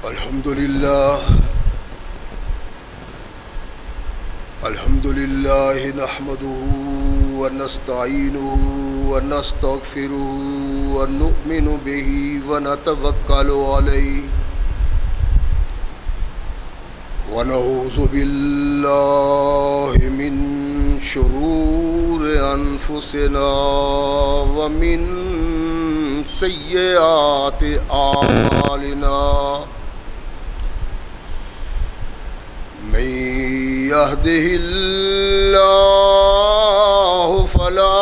الحمد لله نحمده ونستعينه ونستغفره ونؤمن به ونتوكل عليه ونعوذ بالله من شرور أنفسنا ومن سيئات أعمالنا من يهده الله فلا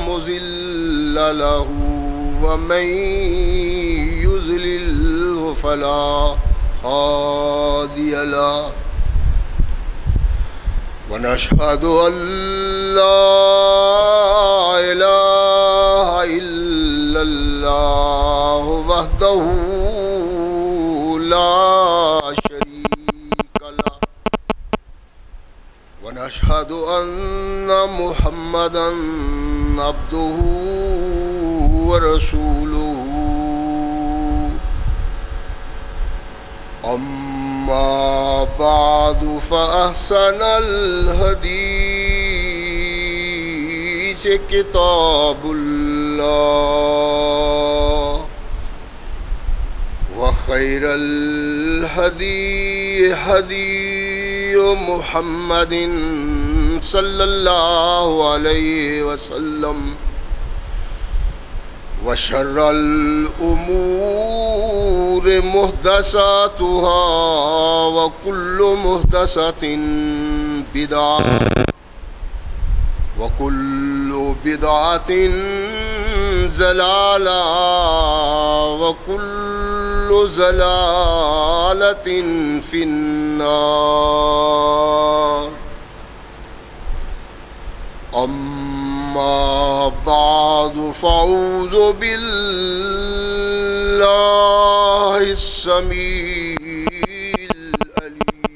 مضل له ومن يضلل فلا هادي له ونشهد أن لا إله إلا الله وحده لا ونشهد أن محمدا عبده ورسوله أما بعد فأحسن الحديث كتاب الله وخير الهدي هدي محمد صلى الله عليه وسلم وشر الأمور محدثاتها وكل محدثة بدعة وكل بدعة ضلالة وكل ضلالة في النار أما بعد فأعوذ بالله السميع العليم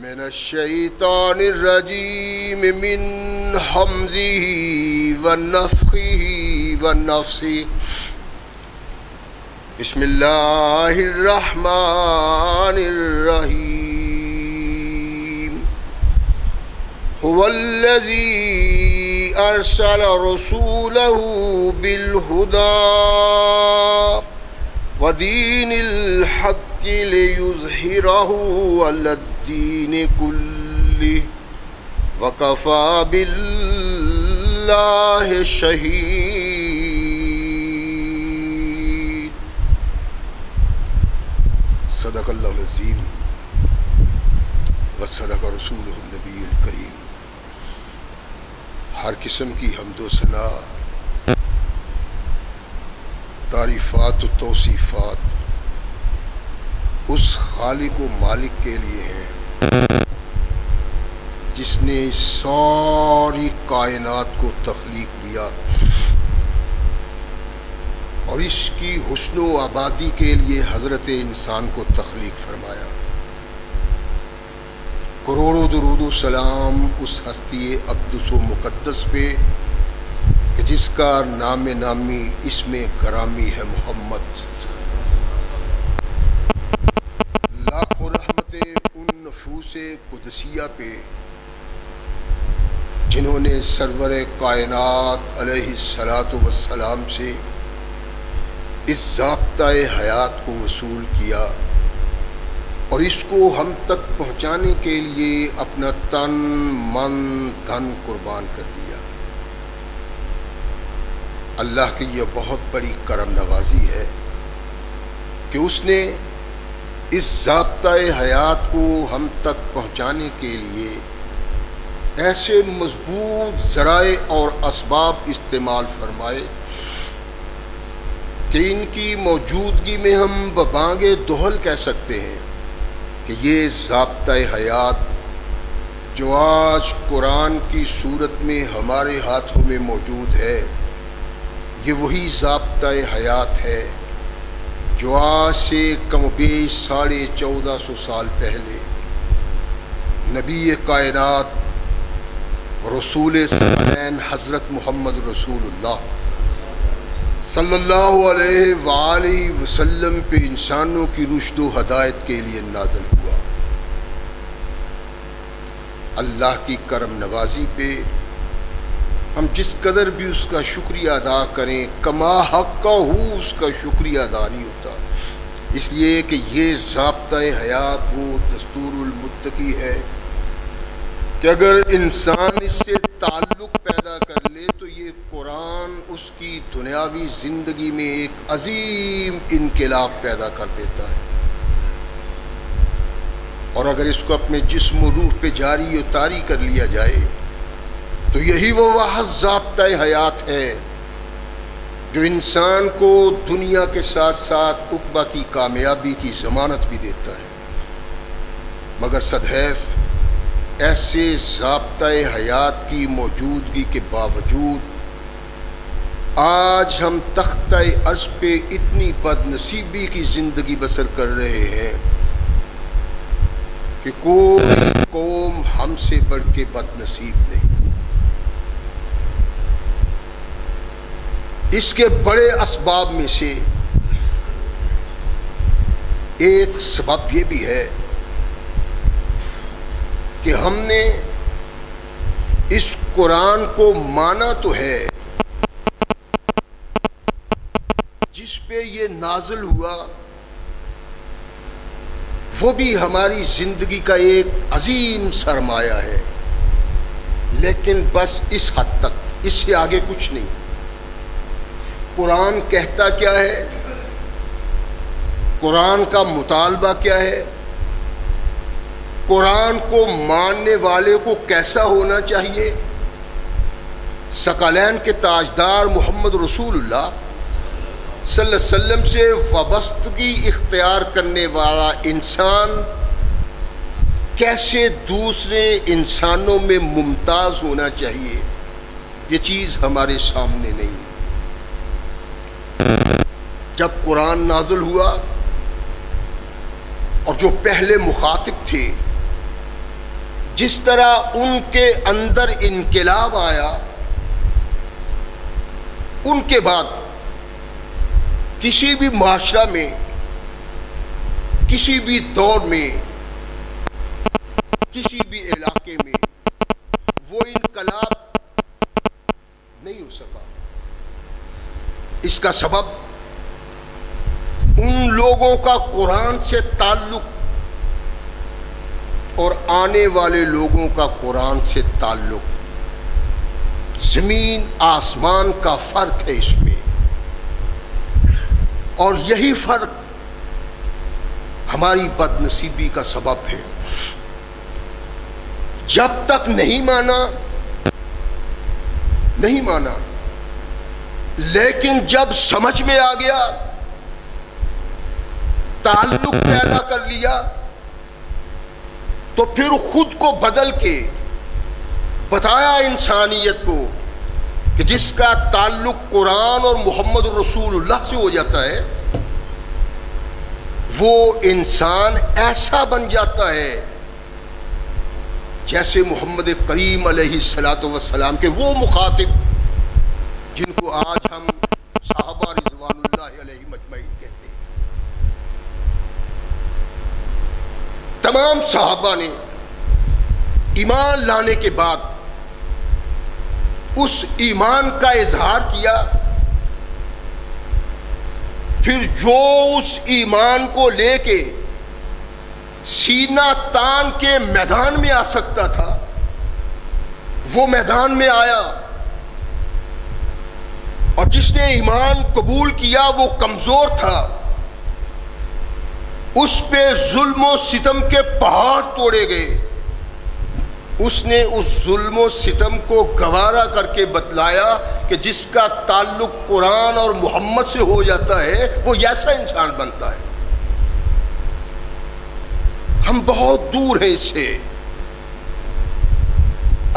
من الشيطان الرجيم من همزه ونفخه ونفسه بسم الله الرحمن الرحيم هو الذي أرسل رسوله بالهدى ودين الحق ليظهره على الدين كله وكفى بالله شهيد صدق اللہ العظیم وصدق رسولہ النبی الکریم۔ ہر قسم کی حمد و ثنا، تعریفات و توصیفات اس خالق و مالک کے لیے ہیں جس نے ساری کائنات کو تخلیق کیا اور اس کی حسن و آبادی کے لیے حضرت انسان کو تخلیق فرمایا۔ کروڑوں درود و سلام اس ہستی اقدس و مقدس پہ کہ جس کا نام نامی اسم گرامی ہے محمد۔ لاکھوں رحمتیں ان نفوس قدسیہ پہ جنہوں نے سرور کائنات علیہ الصلاۃ والسلام سے اس ضابطۂ حیات کو وصول کیا اور اس کو ہم تک پہنچانے کے لیے اپنا تن من دھن قربان کر دیا۔ اللہ کی یہ بہت بڑی کرم نوازی ہے کہ اس نے اس ضابطۂ حیات کو ہم تک پہنچانے کے لیے ایسے مضبوط ذرائع اور اسباب استعمال فرمائے کہ ان کی موجودگی میں ہم ببانگ دہل کہہ سکتے ہیں کہ یہ ضابطۂ حیات جو آج قرآن کی صورت میں ہمارے ہاتھوں میں موجود ہے، یہ وہی ضابطۂ حیات ہے جو آج سے کم و بیش 1450 سال پہلے نبی کائنات رسول ثقلین حضرت محمد رسول اللہ صلی اللہ علیہ وآلہ وسلم پہ انسانوں کی رشد و ہدایت کے لیے نازل ہوا۔ اللہ کی کرم نوازی پہ ہم جس قدر بھی اس کا شکریہ ادا کریں کما حق کا اس کا شکریہ ادا نہیں ہوتا، اس لیے کہ یہ ضابطۂ حیات وہ دستور المتقی ہے کہ اگر انسان اس سے تعلق پیدا کر لے تو یہ قرآن اس کی دنیاوی زندگی میں ایک عظیم انقلاب پیدا کر دیتا ہے، اور اگر اس کو اپنے جسم و روح پہ جاری و طاری کر لیا جائے تو یہی وہ واحد ضابطۂ حیات ہے جو انسان کو دنیا کے ساتھ ساتھ عقبہ کی کامیابی کی ضمانت بھی دیتا ہے۔ مگر صدحیف ایسے ضابطۂ حیات کی موجودگی کے باوجود آج ہم تختہ عرش پہ اتنی بد نصیبی کی زندگی بسر کر رہے ہیں کہ کوئی قوم ہم سے بڑھ کے بد نصیب نہیں۔ اس کے بڑے اسباب میں سے ایک سبب یہ بھی ہے کہ ہم نے اس قرآن کو مانا تو ہے جس پہ یہ نازل ہوا، وہ بھی ہماری زندگی کا ایک عظیم سرمایہ ہے، لیکن بس اس حد تک، اس سے آگے کچھ نہیں۔ قرآن کہتا کیا ہے، قرآن کا مطالبہ کیا ہے، قرآن کو ماننے والے کو کیسا ہونا چاہیے، ثقلین کے تاجدار محمد رسول اللہ صلی اللہ علیہ وسلم سے وابستگی اختیار کرنے والا انسان کیسے دوسرے انسانوں میں ممتاز ہونا چاہیے، یہ چیز ہمارے سامنے نہیں۔ جب قرآن نازل ہوا اور جو پہلے مخاطب تھے جس طرح ان کے اندر انقلاب آیا، ان کے بعد کسی بھی معاشرہ میں، کسی بھی دور میں، کسی بھی علاقے میں وہ انقلاب نہیں ہو سکا۔ اس کا سبب ان لوگوں کا قرآن سے تعلق اور آنے والے لوگوں کا قرآن سے تعلق زمین آسمان کا فرق ہے اس میں، اور یہی فرق ہماری بد نصیبی کا سبب ہے۔ جب تک نہیں مانا، لیکن جب سمجھ میں آ گیا، تعلق پیدا کر لیا، تو پھر خود کو بدل کے بتایا انسانیت کو کہ جس کا تعلق قرآن اور محمد رسول اللہ سے ہو جاتا ہے وہ انسان ایسا بن جاتا ہے جیسے محمد کریم علیہ الصلوۃ والسلام کے وہ مخاطب جن کو آج ہم صحابہ رضوان اللہ علیہ مجمعین کہتے ہیں۔ تمام صحابہ نے ایمان لانے کے بعد اس ایمان کا اظہار کیا، پھر جو اس ایمان کو لے کے سینہ تان کے میدان میں آ سکتا تھا وہ میدان میں آیا، اور جس نے ایمان قبول کیا وہ کمزور تھا، اس پہ ظلم و ستم کے پہاڑ توڑے گئے، اس نے اس ظلم و ستم کو گوارا کر کے بتلایا کہ جس کا تعلق قرآن اور محمد سے ہو جاتا ہے وہ ایسا انسان بنتا ہے۔ ہم بہت دور ہیں اس سے۔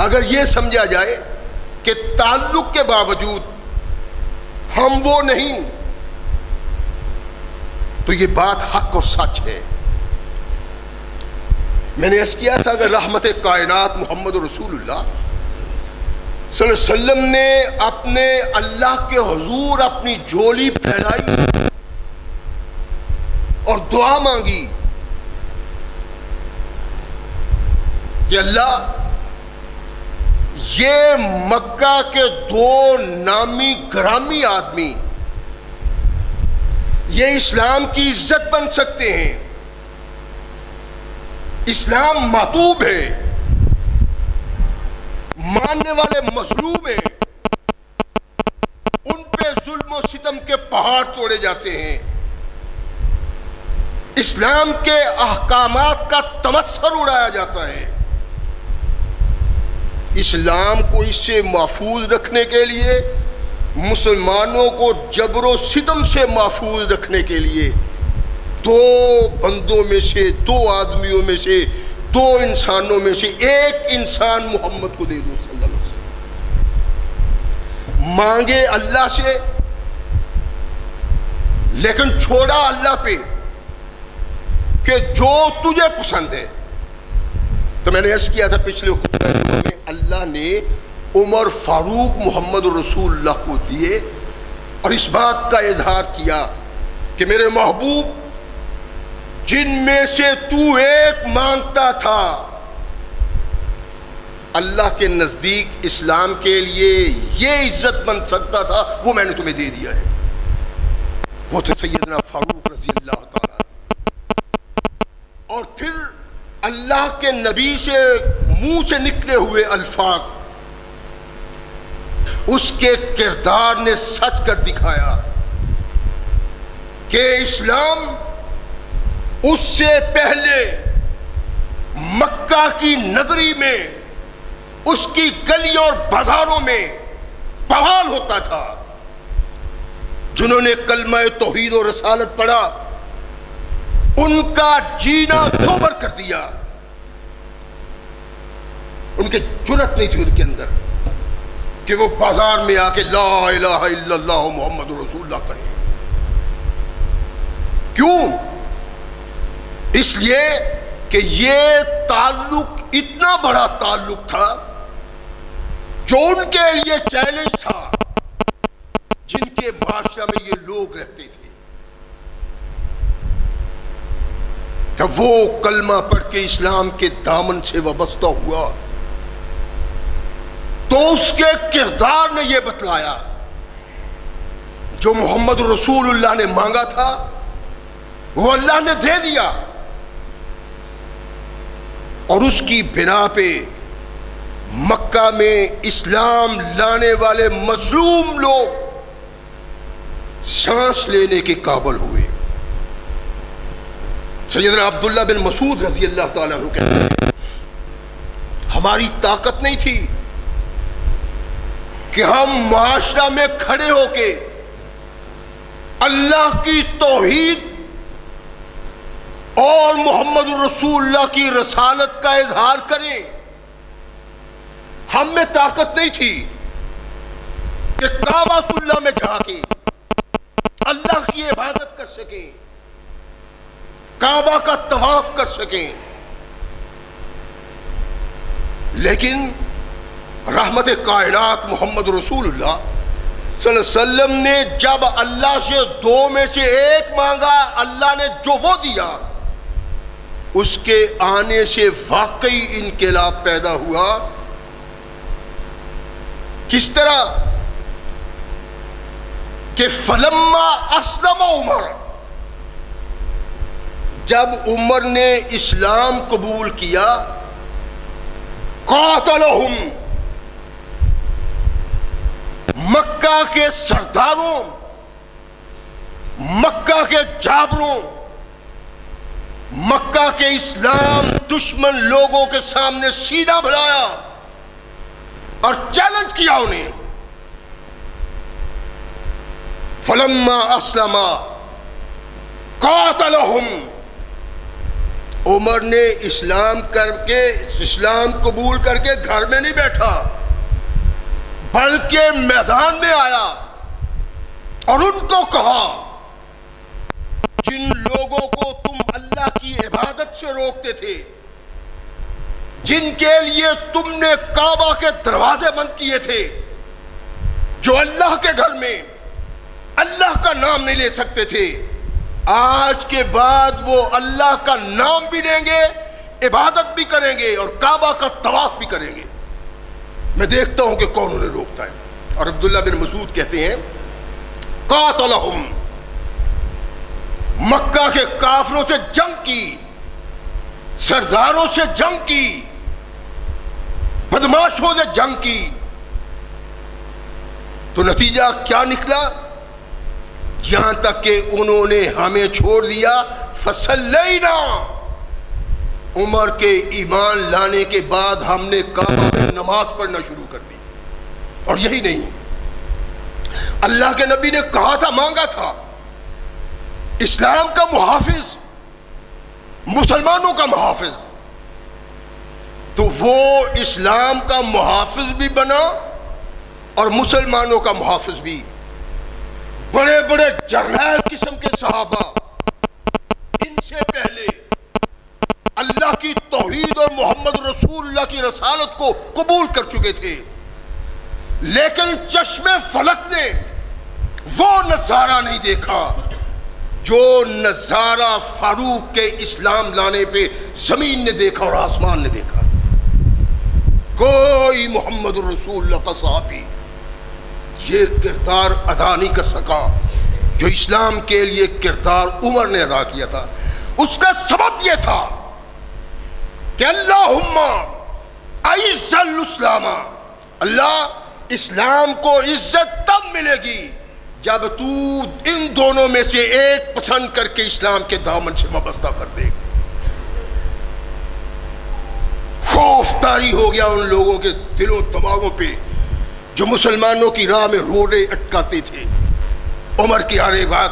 اگر یہ سمجھا جائے کہ تعلق کے باوجود ہم وہ نہیں تو یہ بات حق اور سچ ہے۔ میں نے عرض کیا تھا کہ رحمت کائنات محمد رسول اللہ صلی اللہ علیہ وسلم نے اپنے اللہ کے حضور اپنی جھولی پھیلائی اور دعا مانگی کہ اللہ، یہ مکہ کے دو نامی گرامی آدمی یہ اسلام کی عزت بن سکتے ہیں، اسلام محبوب ہے، ماننے والے مظلوم ہیں، ان پہ ظلم و ستم کے پہاڑ توڑے جاتے ہیں، اسلام کے احکامات کا تمسخر اڑایا جاتا ہے۔ اسلام کو اس سے محفوظ رکھنے کے لیے، مسلمانوں کو جبر و ستم سے محفوظ رکھنے کے لیے دو بندوں میں سے، دو آدمیوں میں سے، دو انسانوں میں سے ایک انسان محمد کو دے دو صلی اللہ علیہ وسلم۔ مانگے اللہ سے لیکن چھوڑا اللہ پہ کہ جو تجھے پسند ہے۔ تو میں نے عرض کیا تھا پچھلے خطبہ میں، اللہ نے عمر فاروق محمد رسول اللہ کو دیے اور اس بات کا اظہار کیا کہ میرے محبوب، جن میں سے تو ایک مانگتا تھا اللہ کے نزدیک اسلام کے لیے یہ عزت بن سکتا تھا، وہ میں نے تمہیں دے دیا ہے۔ وہ تھے سیدنا فاروق رضی اللہ تعالیٰ۔ اور پھر اللہ کے نبی سے منہ سے نکلے ہوئے الفاظ اس کے کردار نے سچ کر دکھایا کہ اسلام اس سے پہلے مکہ کی نگری میں، اس کی گلیوں اور بازاروں میں بحال ہوتا تھا۔ جنہوں نے کلمہ توحید و رسالت پڑھا ان کا جینا دوبر کر دیا، ان کے جرأت نہیں تھی ان کے اندر کہ وہ بازار میں آ کے لا الہ الا اللہ محمد رسول اللہ کہیں۔ کیوں؟ اس لیے کہ یہ تعلق اتنا بڑا تعلق تھا جو ان کے لیے چیلنج تھا، جن کے معاشرہ میں یہ لوگ رہتے تھے۔ جب وہ کلمہ پڑھ کے اسلام کے دامن سے وابستہ ہوا تو اس کے کردار نے یہ بتلایا جو محمد رسول اللہ نے مانگا تھا وہ اللہ نے دے دیا، اور اس کی بنا پہ مکہ میں اسلام لانے والے مظلوم لوگ سانس لینے کے قابل ہوئے۔ سیدنا عبداللہ بن مسعود رضی اللہ تعالیٰ عنہ کہتے ہیں ہماری طاقت نہیں تھی کہ ہم معاشرہ میں کھڑے ہو کے اللہ کی توحید اور محمد رسول اللہ کی رسالت کا اظہار کریں۔ ہم میں طاقت نہیں تھی کہ کعبۃ اللہ میں جا کے اللہ کی عبادت کر سکیں، کعبہ کا طواف کر سکیں، لیکن رحمت کائنات محمد رسول اللہ صلی اللہ علیہ وسلم نے جب اللہ سے دو میں سے ایک مانگا، اللہ نے جو وہ دیا، اس کے آنے سے واقعی انقلاب پیدا ہوا۔ کس طرح کہ فلما اسلم عمر، جب عمر نے اسلام قبول کیا، قاتلہم، مکہ کے سرداروں، مکہ کے جابروں، مکہ کے اسلام دشمن لوگوں کے سامنے سینہ بھلایا اور چیلنج کیا انہیں۔ فلما اسلم قاتلہم، عمر نے اسلام قبول کر کے گھر میں نہیں بیٹھا بلکہ میدان میں آیا اور ان کو کہا جن لوگوں کو تم اللہ کی عبادت سے روکتے تھے، جن کے لیے تم نے کعبہ کے دروازے بند کیے تھے، جو اللہ کے گھر میں اللہ کا نام نہیں لے سکتے تھے، آج کے بعد وہ اللہ کا نام بھی لیں گے، عبادت بھی کریں گے اور کعبہ کا طواف بھی کریں گے۔ میں دیکھتا ہوں کہ کون انہیں روکتا ہے۔ اور عبداللہ بن مسعود کہتے ہیں قاتلہم، مکہ کے کافروں سے جنگ کی، سرداروں سے جنگ کی، بدماشوں سے جنگ کی، تو نتیجہ کیا نکلا؟ یہاں تک کہ انہوں نے ہمیں چھوڑ دیا۔ فصلینا، عمر کے ایمان لانے کے بعد ہم نے کعبہ میں نماز پڑھنا شروع کر دی۔ اور یہی نہیں، اللہ کے نبی نے کہا تھا، مانگا تھا، اسلام کا محافظ، مسلمانوں کا محافظ، تو وہ اسلام کا محافظ بھی بنا اور مسلمانوں کا محافظ بھی۔ بڑے بڑے جرنیل قسم کے صحابہ ان سے پہلے اللہ کی توحید اور محمد رسول اللہ کی رسالت کو قبول کر چکے تھے، لیکن چشم فلک نے وہ نظارہ نہیں دیکھا جو نظارہ فاروق کے اسلام لانے پہ زمین نے دیکھا اور آسمان نے دیکھا۔ کوئی محمد رسول اللہ کا صحابی یہ کردار ادا نہیں کر سکا جو اسلام کے لیے کردار عمر نے ادا کیا تھا۔ اس کا سبب یہ تھا کہ اللہم اعز الاسلام، اللہ اسلام کو عزت تب ملے گی جب تو ان دونوں میں سے ایک پسند کر کے اسلام کے دامن سے وابستہ کر دے گا۔ خوف طاری ہو گیا ان لوگوں کے دلوں دماغوں پہ جو مسلمانوں کی راہ میں روڑے اٹکاتے تھے۔ عمر کی آنے بعد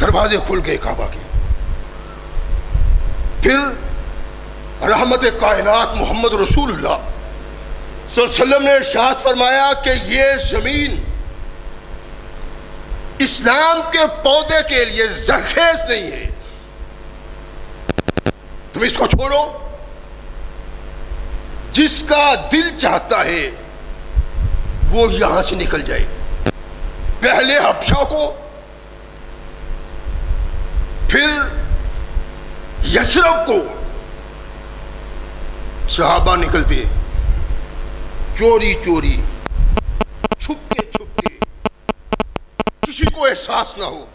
دروازے کھل گئے کعبہ کے۔ پھر رحمت کائنات محمد رسول اللہ صلی اللہ علیہ وسلم نے ارشاد فرمایا کہ یہ زمین اسلام کے پودے کے لیے زرخیز نہیں ہے، تم اس کو چھوڑو، جس کا دل چاہتا ہے وہ یہاں سے نکل جائے۔ پہلے حبشہ کو، پھر یثرب کو صحابہ نکلتے چوری چوری، چھپ کے کسی کو احساس نہ ہو۔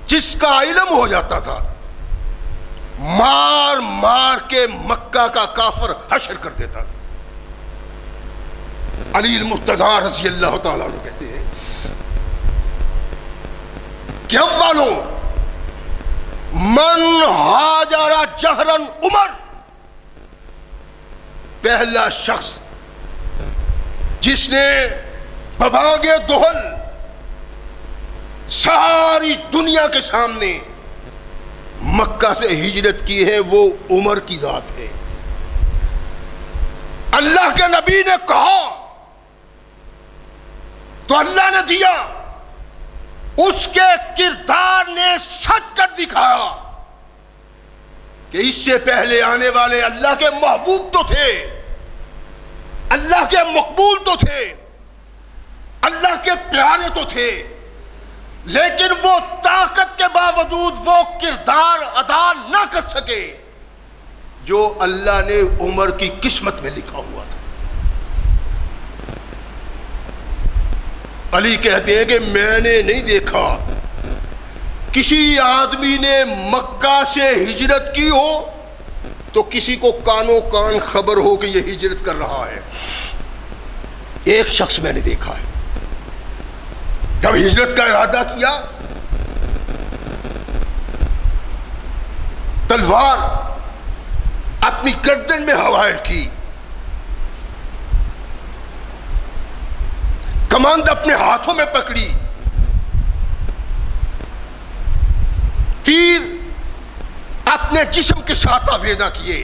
جس کا علم ہو جاتا تھا مار مار کے مکہ کا کافر حشر کر دیتا تھا۔ علی المرتضیٰ رضی اللہ تعالیٰ عنہ کہتے ہیں کہ اولوں من ہاجر جہرن عمر، پہلا شخص جس نے بباغ دہل ساری دنیا کے سامنے مکہ سے ہجرت کی ہے وہ عمر کی ذات ہے۔ اللہ کے نبی نے کہا تو اللہ نے دیا، اس کے کردار نے سچ کر دکھایا کہ اس سے پہلے آنے والے اللہ کے محبوب تو تھے، اللہ کے مقبول تو تھے، اللہ کے پیارے تو تھے، لیکن وہ طاقت کے باوجود وہ کردار ادا نہ کر سکے جو اللہ نے عمر کی قسمت میں لکھا ہوا تھا۔ علی کہتے ہیں کہ میں نے نہیں دیکھا کسی آدمی نے مکہ سے ہجرت کی ہو تو کسی کو کانوں کان خبر ہو کہ یہ ہجرت کر رہا ہے۔ ایک شخص میں نے دیکھا ہے، جب ہجرت کا ارادہ کیا تلوار اپنی گردن میں حوائل کی، کماند اپنے ہاتھوں میں پکڑی، تیر اپنے جسم کے ساتھ آویزہ کیے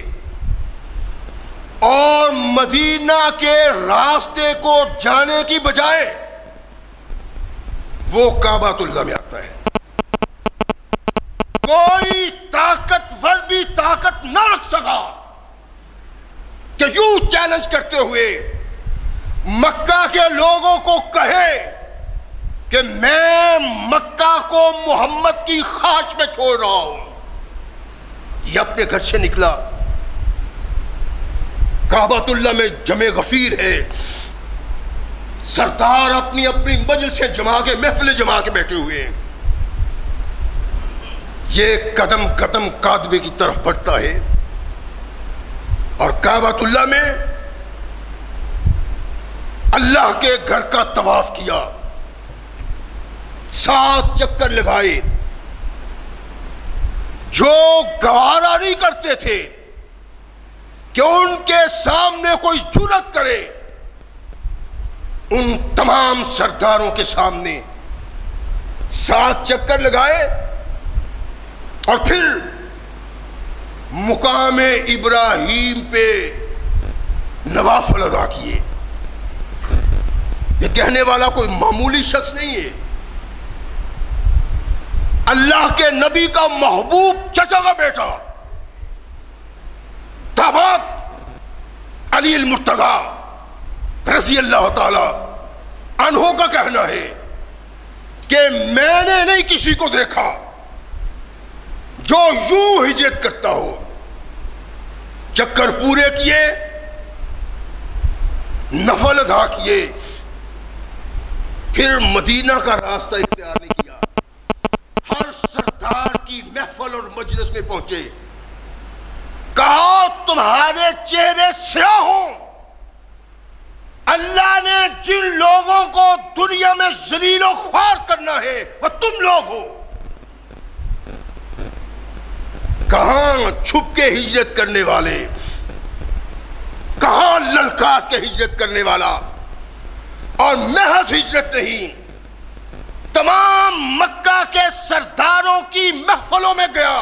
اور مدینہ کے راستے کو جانے کی بجائے وہ کعبۃ اللہ میں آتا ہے۔ کوئی طاقتور بھی طاقت نہ رکھ سکا چیلنج کرتے ہوئے مکہ کے لوگوں کو کہے کہ میں مکہ کو محمد کی خواہش میں چھوڑ رہا ہوں. یہ اپنے گھر سے نکلا، کعبۃ اللہ میں جمع غفیر ہے، سردار اپنی اپنی مجلسیں جما کے، محفلیں جما کے بیٹھے ہوئے ہیں. یہ قدم قدم کعبے کی طرف بڑھتا ہے اور کعبۃ اللہ میں اللہ کے گھر کا طواف کیا، 7 چکر لگائے. جو گوارا نہیں کرتے تھے کہ ان کے سامنے کوئی جرأت کرے، ان تمام سرداروں کے سامنے 7 چکر لگائے اور پھر مقام ابراہیم پہ نوافل ادا کیے. یہ کہنے والا کوئی معمولی شخص نہیں ہے، اللہ کے نبی کا محبوب چچا کا بیٹا داماد علی المرتضی رضی اللہ تعالی عنہ کا کہنا ہے کہ میں نے نہیں کسی کو دیکھا جو یوں ہجرت کرتا ہو. چکر پورے کیے، نفل ادا کیے، پھر مدینہ کا راستہ اختیار نہیں کیا. ہر سردار کی محفل اور مجلس میں پہنچے، کہا تمہارے چہرے سیاہ ہوں، اللہ نے جن لوگوں کو دنیا میں ذلیل و خوار کرنا ہے وہ تم لوگ ہو. کہاں چھپ کے ہجرت کرنے والے، کہاں للکار کے ہجرت کرنے والا، اور محض ہجرت نہیں، تمام مکہ کے سرداروں کی محفلوں میں گیا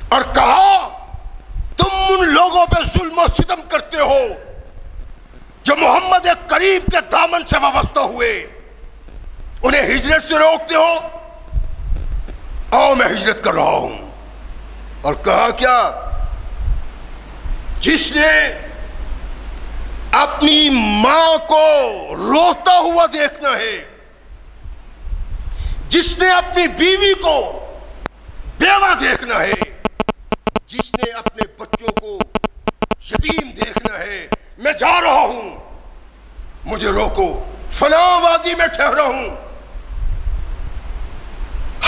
اور کہا تم ان لوگوں پہ ظلم و ستم کرتے ہو جو محمد کریم کے دامن سے وابستہ ہوئے، انہیں ہجرت سے روکتے ہو. آؤ میں ہجرت کر رہا ہوں. اور کہا کیا؟ جس نے اپنی ماں کو روتا ہوا دیکھنا ہے، جس نے اپنی بیوی کو بیوہ دیکھنا ہے، جس نے اپنے بچوں کو یتیم دیکھنا ہے، میں جا رہا ہوں، مجھے روکو، فلاں وادی میں ٹھہرا ہوں،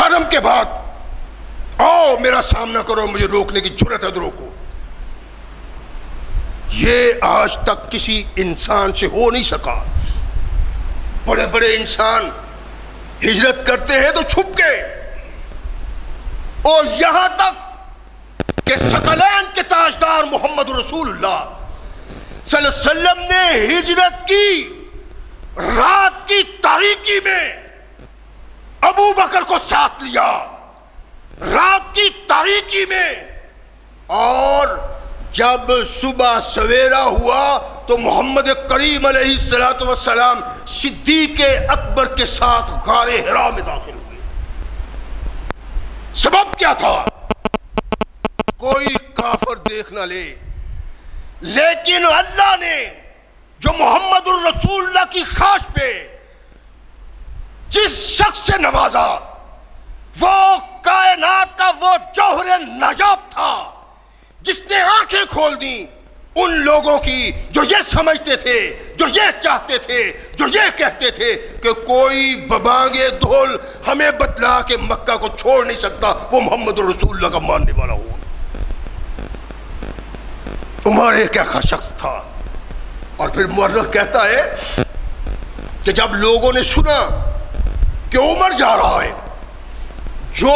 حرم کے بعد آؤ میرا سامنا کرو، مجھے روکنے کی جرأت ہے تو روکو. یہ آج تک کسی انسان سے ہو نہیں سکا. بڑے بڑے انسان ہجرت کرتے ہیں تو چھپ کے، اور یہاں تک کہ ثقلین کے تاجدار محمد رسول اللہ صلی اللہ علیہ وسلم نے ہجرت کی رات کی تاریکی میں ابو بکر کو ساتھ لیا، رات کی تاریکی میں، اور جب صبح سویرا ہوا تو محمد کریم علیہ الصلوۃ والسلام صدیق اکبر کے ساتھ غار حرا میں داخل ہوئے. سبب کیا تھا؟ کوئی کافر دیکھ نہ لے، لیکن اللہ نے جو محمد الرسول اللہ کی خواہش پہ جس شخص سے نوازا، وہ کائنات کا وہ جوہر نایاب تھا جس نے آنکھیں کھول دی ان لوگوں کی جو یہ سمجھتے تھے، جو یہ چاہتے تھے، جو یہ کہتے تھے کہ کوئی ببانگے دھول ہمیں بتلا کے مکہ کو چھوڑ نہیں سکتا، وہ محمد رسول اللہ کا ماننے والا ہو. عمر ایک ایسا شخص تھا. اور پھر مورخ کہتا ہے کہ جب لوگوں نے سنا کہ عمر جا رہا ہے، جو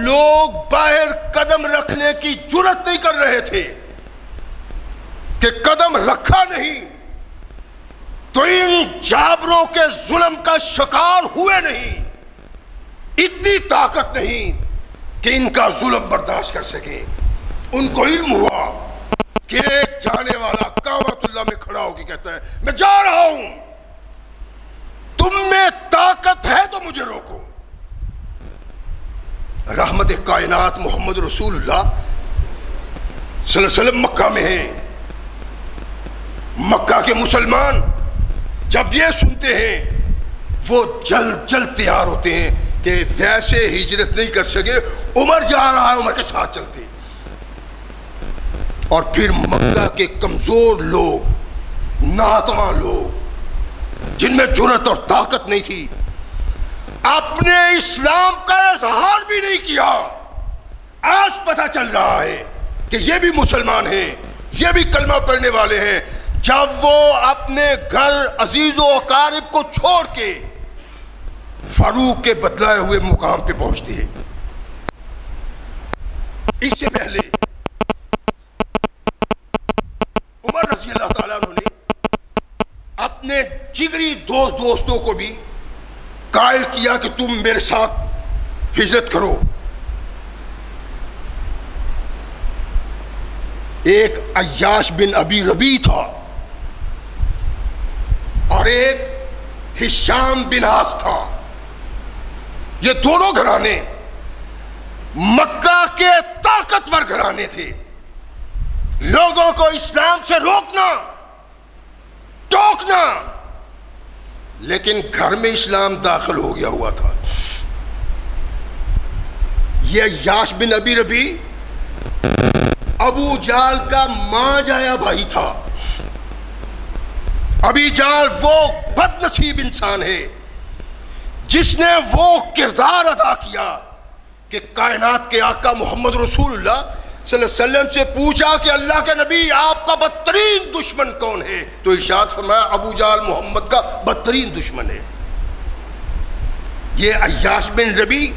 لوگ باہر قدم رکھنے کی جرأت نہیں کر رہے تھے کہ قدم رکھا نہیں تو ان جابروں کے ظلم کا شکار ہوئے نہیں، اتنی طاقت نہیں کہ ان کا ظلم برداشت کر سکے. ان کو علم ہوا کہ ایک جانے والا کعبۃ اللہ میں کھڑا ہو کے کہتا ہے میں جا رہا ہوں، تم میں طاقت ہے تو مجھے روکو. رحمت کائنات محمد رسول اللہ صلی اللہ علیہ وسلم مکہ میں ہیں، مکہ کے مسلمان جب یہ سنتے ہیں وہ جلد جلد تیار ہوتے ہیں کہ ویسے ہجرت نہیں کر سکے، عمر جا رہا ہے عمر کے ساتھ چلتے. اور پھر مکہ کے کمزور لوگ، ناتواں لوگ جن میں جرأت اور طاقت نہیں تھی، اپنے اسلام کا اظہار بھی نہیں کیا. آج پتہ چل رہا ہے کہ یہ بھی مسلمان ہیں، یہ بھی کلمہ پڑھنے والے ہیں. جب وہ اپنے گھر عزیز و اقارب کو چھوڑ کے فاروق کے بتلائے ہوئے مقام پہ پہنچتے ہیں. اس سے پہلے عمر رضی اللہ تعالیٰ عنہ نے اپنے جگری دوستوں کو بھی قائل کیا کہ تم میرے ساتھ ہجرت کرو. ایک عیاش بن ابی ربیع تھا اور ایک ہشام بن عاص تھا. یہ دونوں گھرانے مکہ کے طاقتور گھرانے تھے. لوگوں کو اسلام سے روکنا، ٹوکنا، لیکن گھر میں اسلام داخل ہو گیا ہوا تھا. یہ عیاش بن ابی ربیع ابو جہل کا ماں جایا بھائی تھا. ابی جہل وہ بد نصیب انسان ہے جس نے وہ کردار ادا کیا کہ کائنات کے آقا محمد رسول اللہ صلی اللہ علیہ وسلم سے پوچھا کہ اللہ کے نبی آپ کا بدترین دشمن کون ہے؟ تو ارشاد فرمایا ابو جہل محمد کا بدترین دشمن ہے. یہ عیاش بن ربیع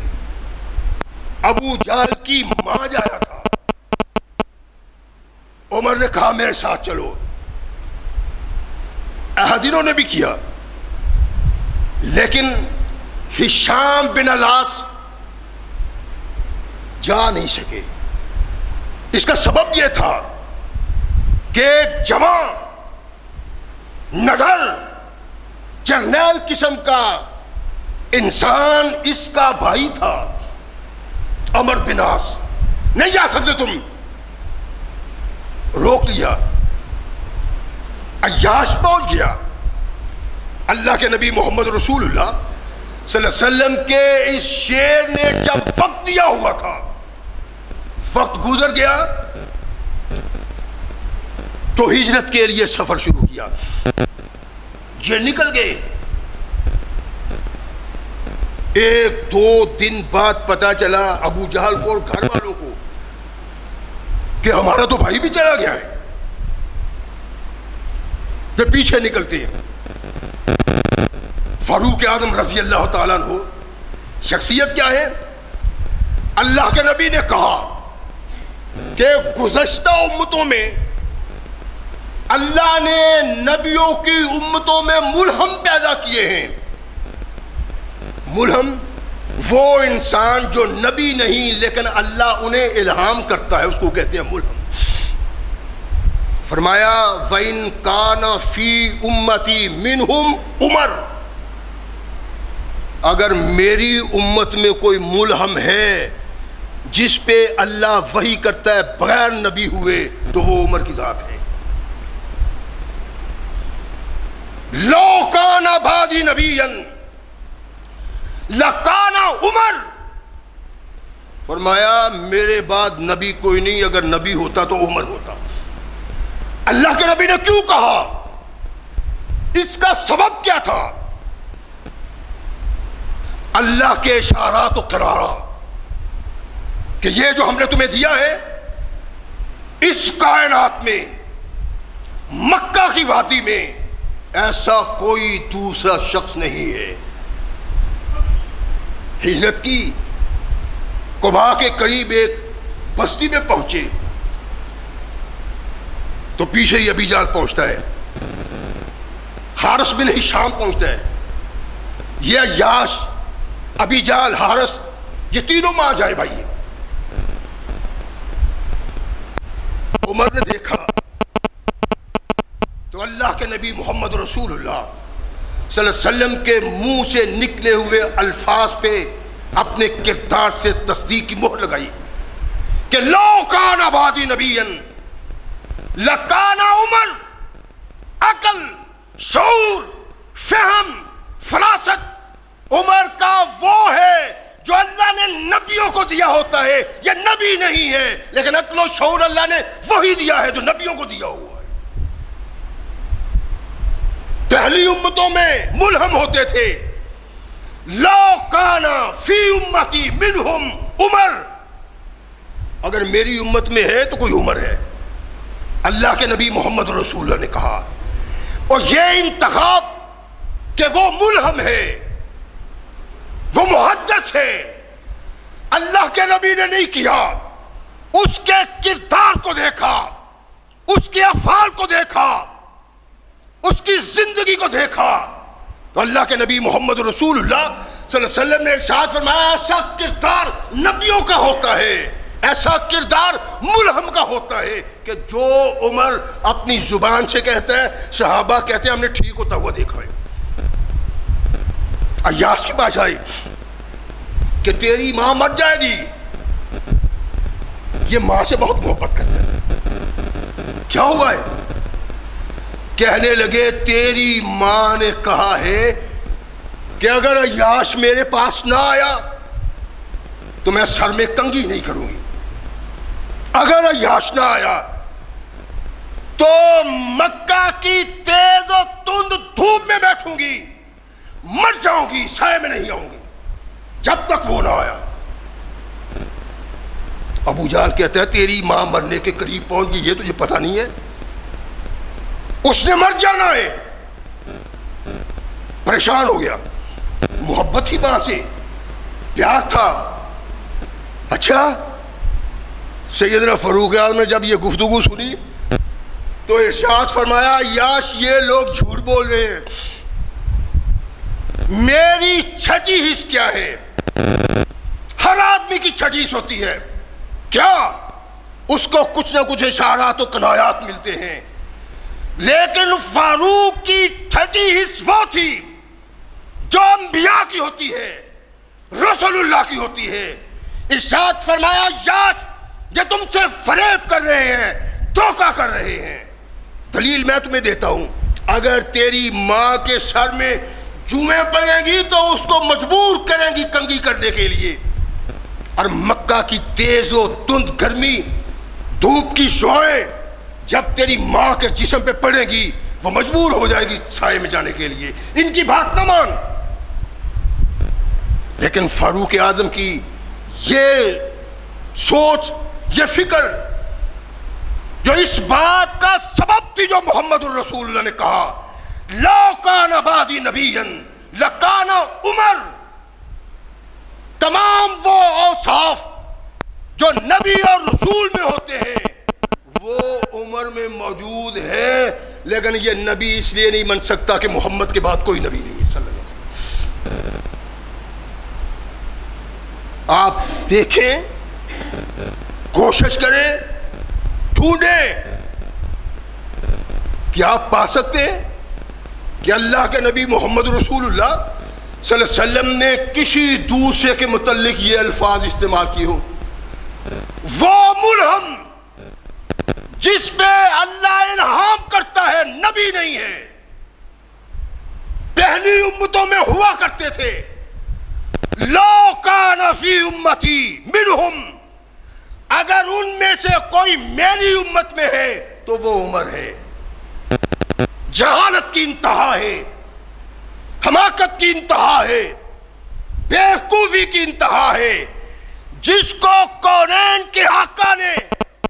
ابو جہل کی ماں جایا تھا. عمر نے کہا میرے ساتھ چلو. احدینوں نے بھی کیا، لیکن ہشام بن عاص جا نہیں سکے. اس کا سبب یہ تھا کہ جوان، نڈر، جرنیل قسم کا انسان اس کا بھائی تھا. عمر بن عاص نہیں جا سکتے تم، روک لیا. عیاش پہنچ گیا. اللہ کے نبی محمد رسول اللہ صلی اللہ علیہ وسلم کے اس شیر نے جب وقت دیا ہوا تھا، وقت گزر گیا تو ہجرت کے لیے سفر شروع کیا. یہ نکل گئے. ایک دو دن بعد پتا چلا ابو جہل کو اور گھر والوں کو کہ ہمارا تو بھائی بھی چلا گیا ہے. جب پیچھے نکلتے ہیں فاروق اعظم رضی اللہ تعالیٰ عنہ شخصیت کیا ہے؟ اللہ کے نبی نے کہا کہ گزشتہ امتوں میں اللہ نے نبیوں کی امتوں میں ملہم پیدا کیے ہیں. ملہم وہ انسان جو نبی نہیں لیکن اللہ انہیں الہام کرتا ہے، اس کو کہتے ہیں ملہم. فرمایا وَإِن كَانَ فِي أُمَّتِي مِنْهُمْ عمر، اگر میری امت میں کوئی ملہم ہے جس پہ اللہ وحی کرتا ہے بغیر نبی ہوئے تو وہ عمر کی ذات ہے. لو کان بعدی نبیا لکان عمر، فرمایا میرے بعد نبی کوئی نہیں، اگر نبی ہوتا تو عمر ہوتا. اللہ کے نبی نے کیوں کہا؟ اس کا سبب کیا تھا؟ اللہ کے اشارات و قرارات کہ یہ جو ہم نے تمہیں دیا ہے اس کائنات میں، مکہ کی وادی میں ایسا کوئی دوسرا شخص نہیں ہے. ہجرت کی، قباء کے قریب ایک بستی میں پہنچے تو پیچھے ہی ابی جہل پہنچتا ہے، حارث بن ہشام پہنچتا ہے. یہ عیاش، ابی جہل، حارث، یہ تینوں ماں جائے بھائی. عمر نے دیکھا تو اللہ کے نبی محمد رسول اللہ صلی اللہ علیہ وسلم کے منہ سے نکلے ہوئے الفاظ پہ اپنے کردار سے تصدیق کی مہر لگائی کہ لو کان بعدی نبیا لکان عمر. عقل، شعور، فہم، فراست عمر کا وہ ہے جو اللہ نے نبیوں کو دیا ہوتا ہے. یہ نبی نہیں ہے لیکن عقل و شعور اللہ نے وہی دیا ہے جو نبیوں کو دیا ہوا ہے. پہلی امتوں میں ملہم ہوتے تھے. لو کان فی امتی منہم عمر، اگر میری امت میں ہے تو کوئی عمر ہے. اللہ کے نبی محمد رسول اللہ نے کہا. اور یہ انتخاب کہ وہ ملہم ہے، وہ محدث ہے، اللہ کے نبی نے نہیں کیا. اس کے کردار کو دیکھا، اس کے افعال کو دیکھا، اس کی زندگی کو دیکھا تو اللہ کے نبی محمد رسول اللہ صلی اللہ علیہ وسلم نے ارشاد فرمایا ایسا کردار نبیوں کا ہوتا ہے، ایسا کردار ملہم کا ہوتا ہے کہ جو عمر اپنی زبان سے کہتا ہے صحابہ کہتے ہیں ہم نے ٹھیک ہوتا ہوا دیکھا ہے. عیاش کے پاس آئی کہ تیری ماں مر جائے گی. یہ ماں سے بہت محبت کرتا ہے. کیا ہوا ہے؟ کہنے لگے تیری ماں نے کہا ہے کہ اگر عیاش میرے پاس نہ آیا تو میں سر میں کنگھی نہیں کروں گی. اگر عیاش نہ آیا تو مکہ کی تیز و تند دھوپ میں بیٹھوں گی، مر جاؤں گی، سائے میں نہیں آؤں گی جب تک وہ نہ آیا. ابو جہل کہتا ہے تیری ماں مرنے کے قریب پہنچ گئی، یہ تجھے پتہ نہیں ہے؟ اس نے مر جانا ہے. پریشان ہو گیا. محبت ہی وہاں سے، پیار تھا. اچھا سیدنا فاروق اعظم نے جب یہ گفتگو سنی تو ارشاد فرمایا یاش یہ لوگ جھوٹ بول رہے ہیں. میری چھٹی حص کیا ہے؟ ہر آدمی کی چھٹی حص ہوتی ہے. کیا؟ اس کو کچھ نہ کچھ اشارات و کنایات ملتے ہیں. لیکن فاروق کی چھٹی حص وہ تھی جو انبیاء کی ہوتی ہے، رسول اللہ کی ہوتی ہے. ارشاد فرمایا یاش یہ تم سے فریب کر رہے ہیں، دھوکہ کر رہے ہیں. دلیل میں تمہیں دیتا ہوں. اگر تیری ماں کے سر میں جوئیں پڑیں گی تو اس کو مجبور کریں گی کنگھی کرنے کے لیے. اور مکہ کی تیز و تند گرمی، دھوپ کی شعاعیں جب تیری ماں کے جسم پہ پڑے گی وہ مجبور ہو جائے گی سائے میں جانے کے لیے. ان کی بات نہ مان. لیکن فاروق اعظم کی یہ سوچ، یہ فکر جو اس بات کا سبب تھی جو محمد الرسول اللہ نے کہا لو کان بعدی نبیا لکان عمر. تمام وہ اوصاف جو نبی اور رسول میں ہوتے ہیں وہ عمر میں موجود ہے. لیکن یہ نبی اس لیے نہیں بن سکتا کہ محمد کے بعد کوئی نبی نہیں ہے صلی اللہ علیہ وسلم. آپ دیکھیں، کوشش کریں، ڈھونڈیں کہ آپ پا سکتے ہیں کہ اللہ کے نبی محمد رسول اللہ صلی اللہ علیہ وسلم نے کسی دوسرے کے متعلق یہ الفاظ استعمال کیے ہوں. وہ ملہم جس پہ اللہ انعام کرتا ہے نبی نہیں ہے. پہلی امتوں میں ہوا کرتے تھے. لو کان فی امتی منہم، اگر ان میں سے کوئی میری امت میں ہے تو وہ عمر ہے. جہالت کی انتہا ہے، حماقت کی انتہا ہے، بیوقوفی کی انتہا ہے. جس کو کونین کے آقا نے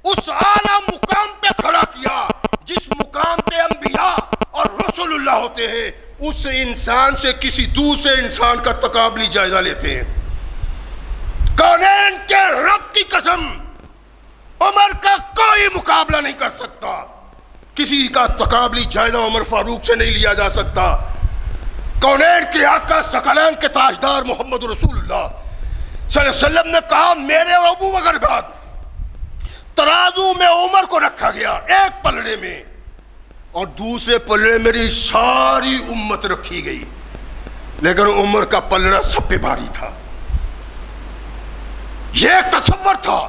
اس اعلیٰ مقام پہ کھڑا کیا جس مقام پہ انبیاء اور رسول اللہ ہوتے ہیں، اس انسان سے کسی دوسرے انسان کا تقابلی جائزہ لیتے ہیں. کونین کے رب کی قسم عمر کا کوئی مقابلہ نہیں کر سکتا. کسی کا تقابلی جائزہ عمر فاروق سے نہیں لیا جا سکتا. کونین کے آقا ثقلین کے تاجدار محمد رسول اللہ صلی اللہ علیہ وسلم نے کہا میرے اور ابو بکر بعد ترازو میں عمر کو رکھا گیا ایک پلڑے میں، اور دوسرے پلڑے میری ساری امت رکھی گئی. لیکن عمر کا پلڑا سب پہ بھاری تھا. یہ ایک تصور تھا،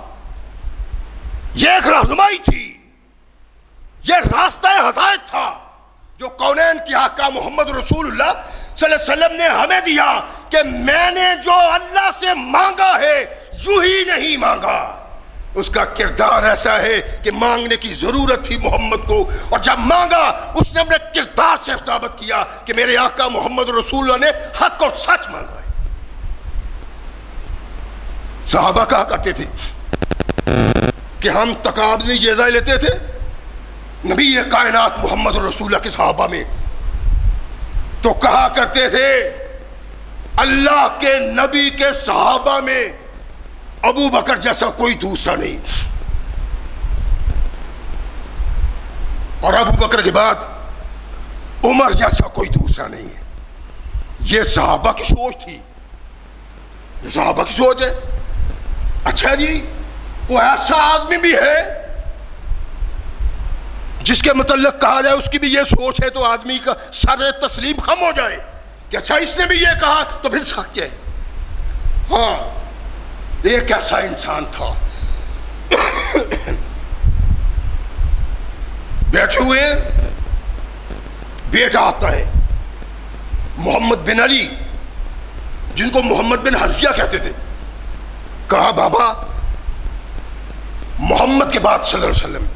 یہ ایک رہنمائی تھی، یہ راستہ ہدایت تھا جو جو کونین کی آقا محمد رسول اللہ صلی اللہ علیہ وسلم نے ہمیں دیا کہ میں نے جو اللہ سے مانگا ہے یوں ہی نہیں مانگا. اس کا کردار ایسا ہے کہ مانگنے کی ضرورت تھی محمد کو، اور جب مانگا اس نے اپنے کردار سے ثابت کیا کہ میرے آقا محمد رسول اللہ نے حق اور سچ مانگا ہے. صحابہ کہا کرتے تھے کہ ہم تقابلی جائزہ لیتے تھے نبی کائنات محمد رسول اللہ کے صحابہ میں، تو کہا کرتے تھے اللہ کے نبی کے صحابہ میں ابو بکر جیسا کوئی دوسرا نہیں، اور ابو بکر کے بعد عمر جیسا کوئی دوسرا نہیں ہے. یہ صحابہ کی سوچ تھی، یہ صحابہ کی سوچ ہے. اچھا جی، کوئی ایسا آدمی بھی ہے جس کے متعلق کہا جائے اس کی بھی یہ سوچ ہے تو آدمی کا سر تسلیم خم ہو جائے کہ اچھا اس نے بھی یہ کہا تو پھر سچ ہے. ہاں، یہ کیسا انسان تھا. بیٹھے ہوئے بیٹا آتا ہے محمد بن علی، جن کو محمد بن حنفیہ کہتے تھے. کہا بابا، محمد کے بعد صلی اللہ علیہ وسلم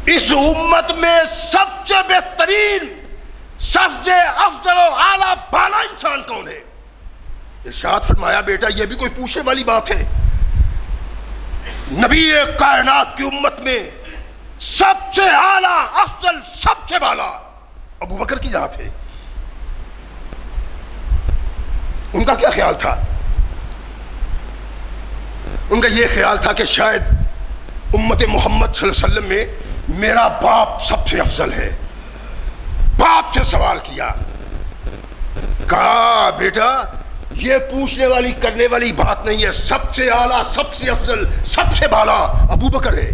اس امت میں سب سے بہترین، سب سے افضل و اعلیٰ بالا انسان کون ہے؟ ارشاد فرمایا بیٹا یہ بھی کوئی پوچھنے والی بات ہے؟ نبی کائنات کی امت میں سب سے اعلیٰ افضل سب سے بالا ابو بکر کی ذات ہے. ان کا کیا خیال تھا؟ ان کا یہ خیال تھا کہ شاید امت محمد صلی اللہ علیہ وسلم میں میرا باپ سب سے افضل ہے. باپ سے سوال کیا، کہا بیٹا یہ پوچھنے والی کرنے والی بات نہیں ہے، سب سے اعلیٰ سب سے افضل سب سے بالا ابو بکر ہے.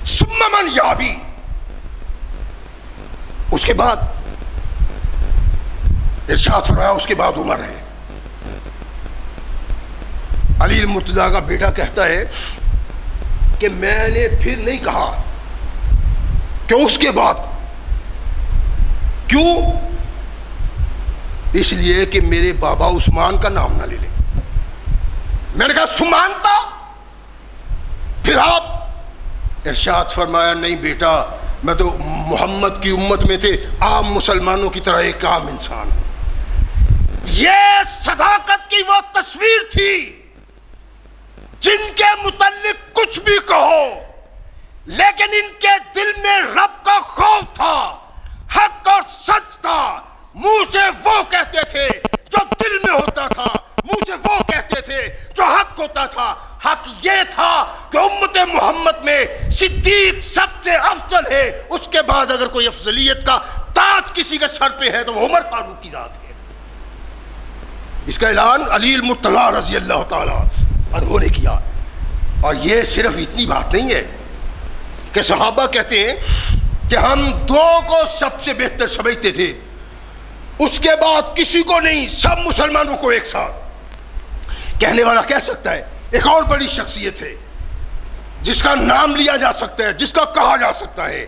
ثم من یابی، اس کے بعد ارشاد فرمایا اس کے بعد عمر ہے. علی المرتضیٰ کا بیٹا کہتا ہے کہ میں نے پھر نہیں کہا کہ اس کے بعد. کیوں؟ اس لیے کہ میرے بابا عثمان کا نام نہ لے لیں. میں نے کہا سمانتا، پھر آپ ارشاد فرمایا نہیں بیٹا میں تو محمد کی امت میں تھے عام مسلمانوں کی طرح ایک عام انسان ہوں. یہ صداقت کی وہ تصویر تھی جن کے متعلق کچھ بھی کہو لیکن ان کے دل میں رب کا خوف تھا، حق اور سچ تھا. منہ سے وہ کہتے تھے جو دل میں ہوتا تھا، منہ سے وہ کہتے تھے جو حق ہوتا تھا. حق یہ تھا کہ امت محمد میں صدیق سب سے افضل ہے، اس کے بعد اگر کوئی افضلیت کا تاج کسی کے سر پہ ہے تو وہ عمر فاروق کی ذات ہے. اس کا اعلان علی المرتضیٰ رضی اللہ تعالی عنہ نے کیا. اور یہ صرف اتنی بات نہیں ہے کہ صحابہ کہتے ہیں کہ ہم دو کو سب سے بہتر سمجھتے تھے، اس کے بعد کسی کو نہیں، سب مسلمانوں کو ایک ساتھ. کہنے والا کہہ سکتا ہے ایک اور بڑی شخصیت ہے جس کا نام لیا جا سکتا ہے، جس کا کہا جا سکتا ہے،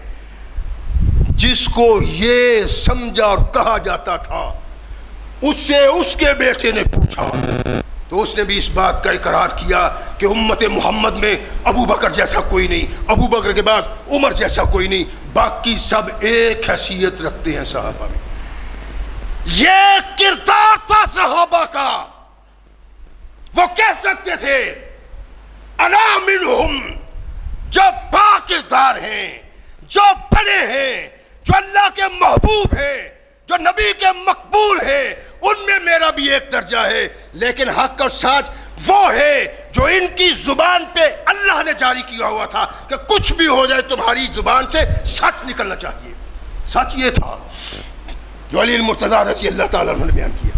جس کو یہ سمجھا اور کہا جاتا تھا اس سے اس کے بیٹے نے پوچھا تو اس نے بھی اس بات کا اقرار کیا کہ امت محمد میں ابو بکر جیسا کوئی نہیں، ابو بکر کے بعد عمر جیسا کوئی نہیں، باقی سب ایک حیثیت رکھتے ہیں صحابہ میں. یہ کردار تھا صحابہ کا. وہ کہہ سکتے تھے انا منہم، جو با کردار ہیں، جو بڑے ہیں، جو اللہ کے محبوب ہیں، جو نبی کے مقبول ہیں، ان میں میرا بھی ایک درجہ ہے. لیکن حق اور سچ وہ ہے جو ان کی زبان پہ اللہ نے جاری کیا ہوا تھا کہ کچھ بھی ہو جائے تمہاری زبان سے سچ نکلنا چاہیے. سچ یہ تھا جو علی المرتضیٰ رضی اللہ تعالیٰ عنہ نے بیان کیا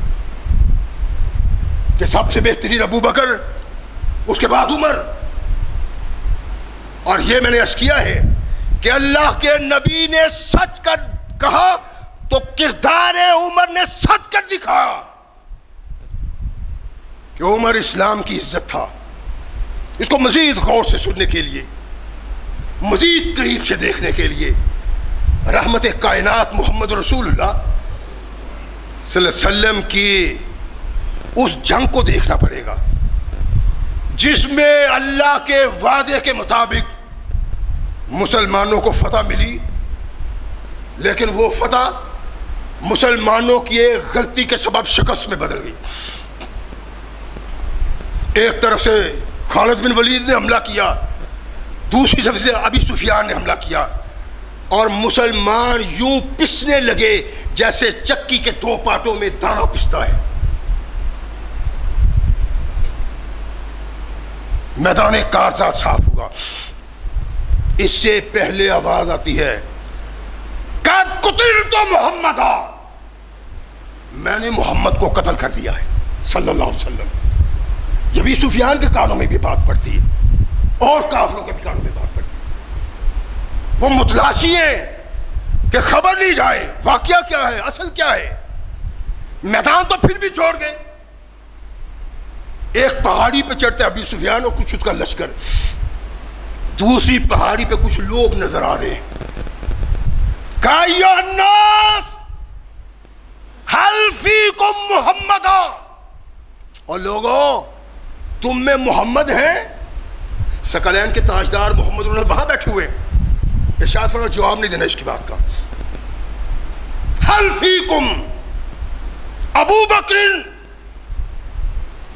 کہ سب سے بہترین ابو بکر، اس کے بعد عمر. اور یہ میں نے عرض کیا ہے کہ اللہ کے نبی نے سچ کر کہا تو کردار عمر نے سچ کر دکھایا کہ عمر اسلام کی عزت تھا. اس کو مزید غور سے سننے کے لیے، مزید قریب سے دیکھنے کے لیے رحمت کائنات محمد رسول اللہ صلی اللہ علیہ وسلم کی اس جنگ کو دیکھنا پڑے گا جس میں اللہ کے وعدے کے مطابق مسلمانوں کو فتح ملی، لیکن وہ فتح مسلمانوں کی ایک غلطی کے سبب شکست میں بدل گئی۔ ایک طرف سے خالد بن ولید نے حملہ کیا، دوسری طرف سے ابی سفیان نے حملہ کیا، اور مسلمان یوں پسنے لگے جیسے چکی کے دو پارٹوں میں دانا پستا ہے۔ میدان کارزات صاف ہوا، اس سے پہلے آواز آتی ہے قد قتلت محمدا، میں نے محمد کو قتل کر دیا ہے صلی اللہ علیہ وسلم۔ یہ بھی سفیان کے کانوں میں بھی بات پڑتی ہے اور کافروں کے بھی کانوں میں بات پڑتی ہے۔ وہ متلاشی ہیں کہ خبر نہیں جائے واقعہ کیا ہے، اصل کیا ہے۔ میدان تو پھر بھی چھوڑ گئے۔ ایک پہاڑی پہ چڑھتے ابی سفیان اور کچھ اس کا لشکر، دوسری پہاڑی پہ کچھ لوگ نظر آ رہے ہیں۔ کہا ایھا الناس حل فیکم محمدا، اور لوگوں تم میں محمد ہیں؟ ثقلین کے تاجدار محمد رسول وہاں بیٹھے ہوئے، ارشاد فرمایا جواب نہیں دینا اس کی بات کا۔ حل فیکم ابو بکر،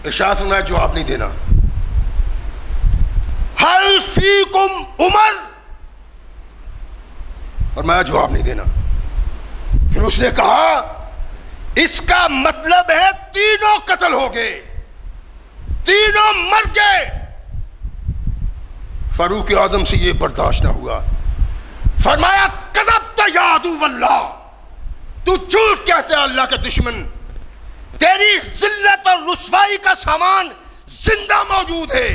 ارشاد فرمایا جواب نہیں دینا۔ حل فیکم عمر، فرمایا جواب نہیں دینا۔ پھر اس نے کہا اس کا مطلب ہے تینوں قتل ہو گئے، تینوں مر گئے۔ فاروق اعظم سے یہ برداشت نہ ہوا، فرمایا کذبت یا عدو اللہ، تو جھوٹ کہتا ہے اللہ کے دشمن، تیری ذلت اور رسوائی کا سامان زندہ موجود ہے،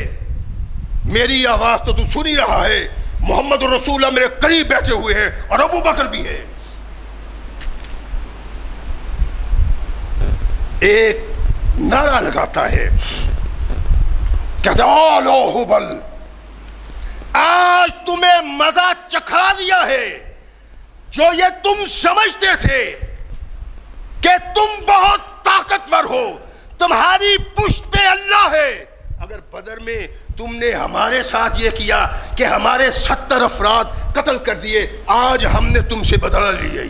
میری آواز تو سن ہی رہا ہے، محمد رسول اللہ میرے قریب بیٹھے ہوئے ہیں اور ابو بکر بھی ہے۔ ایک نعرہ لگاتا ہے، کہتا ہے لو ہبل، آج تمہیں مزہ چکھا دیا ہے جو یہ تم سمجھتے تھے کہ تم بہت طاقتور ہو، تمہاری پشت پہ اللہ ہے۔ اگر بدر میں تم نے ہمارے ساتھ یہ کیا کہ ہمارے 70 افراد قتل کر دیے، آج ہم نے تم سے بدلہ لیا،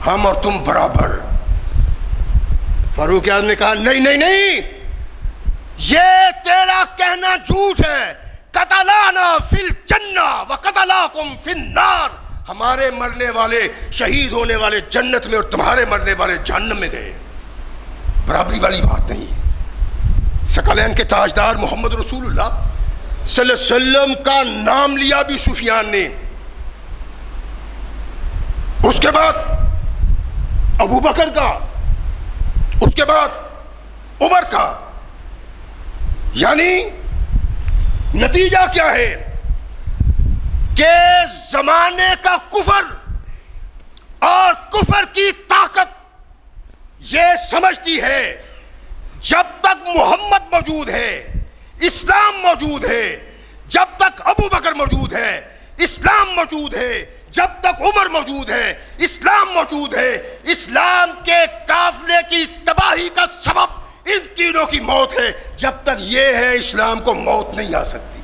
ہم اور تم برابر۔ فاروق اعظم نے کہا نہیں نہیں نہیں، یہ تیرا کہنا جھوٹ ہے، قتلانا فی الجنہ وقتلاکم فی النار، ہمارے مرنے والے شہید ہونے والے جنت میں اور تمہارے مرنے والے جہنم میں گئے، برابری والی بات نہیں۔ ثقلین کے تاجدار محمد رسول اللہ صلی اللہ علیہ وسلم کا نام لیا بھی سفیان نے، اس کے بعد ابو بکر کا، اس کے بعد عمر کا، یعنی نتیجہ کیا ہے کہ زمانے کا کفر اور کفر کی طاقت یہ سمجھتی ہے جب تک محمد موجود ہے اسلام موجود ہے، جب تک ابو بکر موجود ہے اسلام موجود ہے، جب تک عمر موجود ہے اسلام موجود ہے۔ اسلام کے قافلے کی تباہی کا سبب ان تینوں کی موت ہے، جب تک یہ ہے اسلام کو موت نہیں آ سکتی۔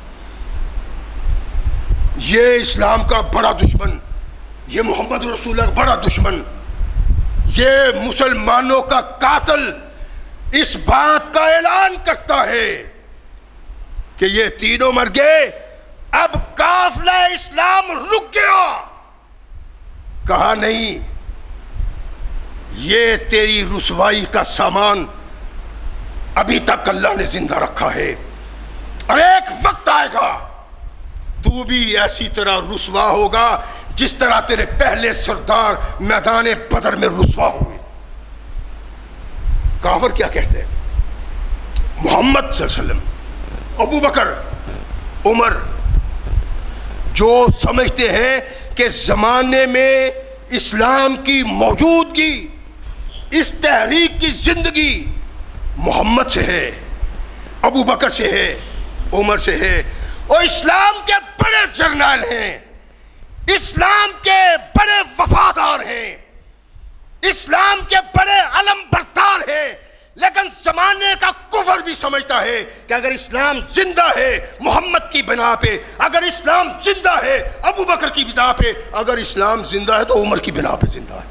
یہ اسلام کا بڑا دشمن، یہ محمد رسول اللہ کا بڑا دشمن، یہ مسلمانوں کا قاتل اس بات کا اعلان کرتا ہے کہ یہ تینوں مر گئے، اب قافلہ اسلام رک گیا۔ کہا نہیں، یہ تیری رسوائی کا سامان ابھی تک اللہ نے زندہ رکھا ہے، اور ایک وقت آئے گا تو بھی ایسی طرح رسوا ہوگا جس طرح تیرے پہلے سردار میدان بدر میں رسوا ہوئے۔ کافر کیا کہتے ہیں؟ محمد صلی اللہ علیہ وسلم، ابو بکر، عمر، جو سمجھتے ہیں کہ زمانے میں اسلام کی موجودگی، اس تحریک کی زندگی محمد سے ہے، ابو بکر سے ہے، عمر سے ہے، اور اسلام کے بڑے جرنیل ہیں، اسلام کے بڑے وفادار ہیں، اسلام کے بڑے علم بردار ہیں، لیکن زمانے کا کفر بھی سمجھتا ہے کہ اگر اسلام زندہ ہے محمد کی بنا پہ، اگر اسلام زندہ ہے ابو بکر کی بنا پہ، اگر اسلام زندہ ہے تو عمر کی بنا پہ زندہ ہے.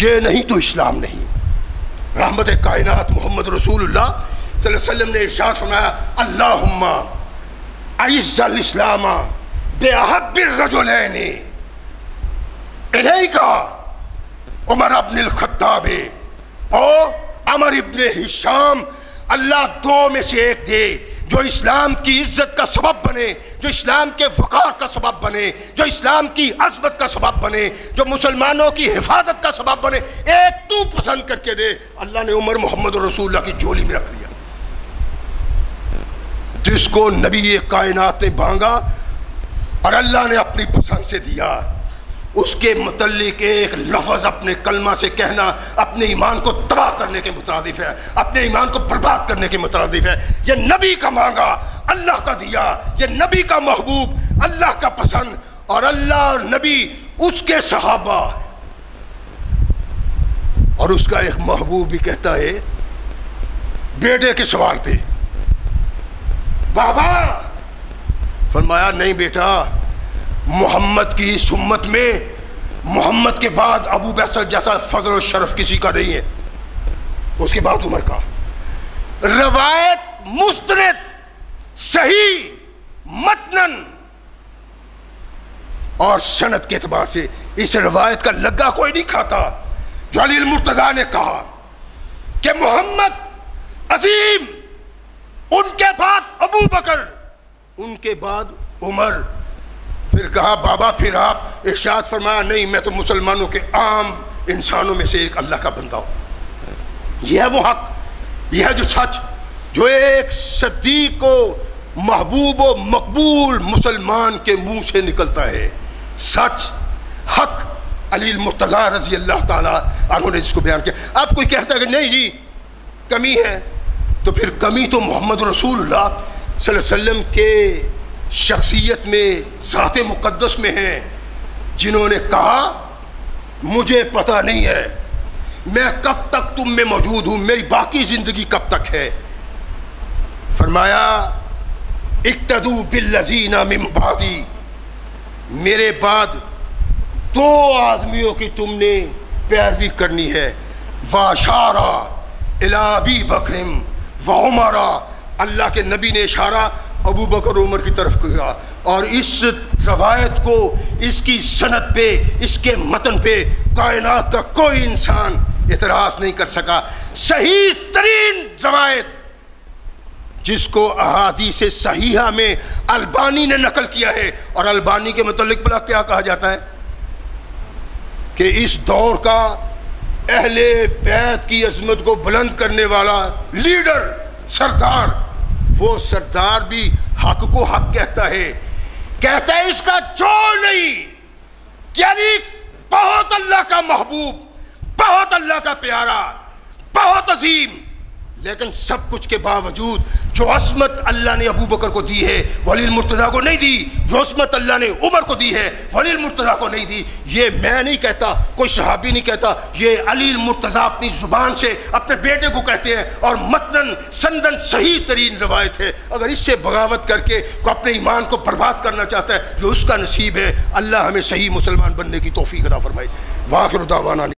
یہ نہیں تو اسلام نہیں. رحمت کائنات محمد رسول اللہ صلی اللہ علیہ وسلم نے ارشاد فرمایا اللہم اعز الاسلام باحب الرجلین الیک عمر ابن الخطاب اور عمر ابن ہشام، اللہ دو میں سے ایک دے جو اسلام کی عزت کا سبب بنے، جو اسلام کے وقار کا سبب بنے، جو اسلام کی عظمت کا سبب بنے، جو مسلمانوں کی حفاظت کا سبب بنے. ایک تو پسند کر کے دے. اللہ نے عمر محمد رسول اللہ کی جھولی میں رکھ لیا. جس کو نبی کائنات نے مانگا اور اللہ نے اپنی پسند سے دیا، اس کے متعلق ایک لفظ اپنے کلمہ سے کہنا اپنے ایمان کو تباہ کرنے کے مترادف ہے، اپنے ایمان کو برباد کرنے کے مترادف ہے. یہ نبی کا مانگا اللہ کا دیا، یہ نبی کا محبوب اللہ کا پسند، اور اللہ اور نبی اس کے صحابہ. اور اس کا ایک محبوب بھی کہتا ہے بیٹے کے سوال پہ بابا، فرمایا نہیں بیٹا، محمد کی اس امت میں محمد کے بعد ابو بکر جیسا فضل و شرف کسی کا نہیں ہے، اس کے بعد عمر کا. روایت مستند صحیح متنن اور سند کے اعتبار سے اس روایت کا لگا کوئی نہیں کھاتا جو علی المرتضیٰ نے کہا کہ محمد عظیم، ان کے بعد ابو بکر، ان کے بعد عمر. پھر کہا بابا پھر آپ، ارشاد فرمایا نہیں میں تو مسلمانوں کے عام انسانوں میں سے ایک اللہ کا بندہ ہوں. یہ ہے وہ حق، یہ ہے جو سچ، جو ایک صدیق و محبوب و مقبول مسلمان کے منہ سے نکلتا ہے. سچ، حق. علی المرتضیٰ رضی اللہ تعالیٰ عنہ نے جس کو بیان کیا. اب کوئی کہتا ہے کہ نہیں جی کمی ہے، تو پھر کمی تو محمد رسول اللہ صلی اللہ علیہ وسلم کے شخصیت میں، ذات مقدس میں ہیں، جنہوں نے کہا مجھے پتہ نہیں ہے میں کب تک تم میں موجود ہوں، میری باقی زندگی کب تک ہے. فرمایا اقتدوا بالذین من بعدی، میرے بعد دو آدمیوں کی تم نے پیروی کرنی ہے. واشارہ الی ابی بکر وعمر، اللہ کے نبی نے اشارہ ابو بکر عمر کی طرف کیا. اور اس روایت کو، اس کی سند پہ، اس کے متن پہ کائنات کا کوئی انسان اعتراض نہیں کر سکا. صحیح ترین روایت جس کو احادیث صحیحہ میں البانی نے نقل کیا ہے، اور البانی کے متعلق بلا کیا کہا جاتا ہے کہ اس دور کا اہل بیت کی عظمت کو بلند کرنے والا لیڈر، سردار، وہ سردار بھی حق کو حق کہتا ہے، کہتا ہے اس کا جوڑ نہیں. یعنی بہت اللہ کا محبوب، بہت اللہ کا پیارا، بہت عظیم، لیکن سب کچھ کے باوجود جو عظمت اللہ نے ابو بکر کو دی ہے وہ علی المرتضیٰ کو نہیں دی، جو عظمت اللہ نے عمر کو دی ہے وہ علی المرتضیٰ کو نہیں دی. یہ میں نہیں کہتا، کوئی صحابی نہیں کہتا، یہ علی المرتضیٰ اپنی زبان سے اپنے بیٹے کو کہتے ہیں، اور متنن سندن صحیح ترین روایت ہے. اگر اس سے بغاوت کر کے کوئی اپنے ایمان کو برباد کرنا چاہتا ہے جو اس کا نصیب ہے. اللہ ہمیں صحیح مسلمان بننے کی توفیق عطا فرمائے. وآخر دعوانا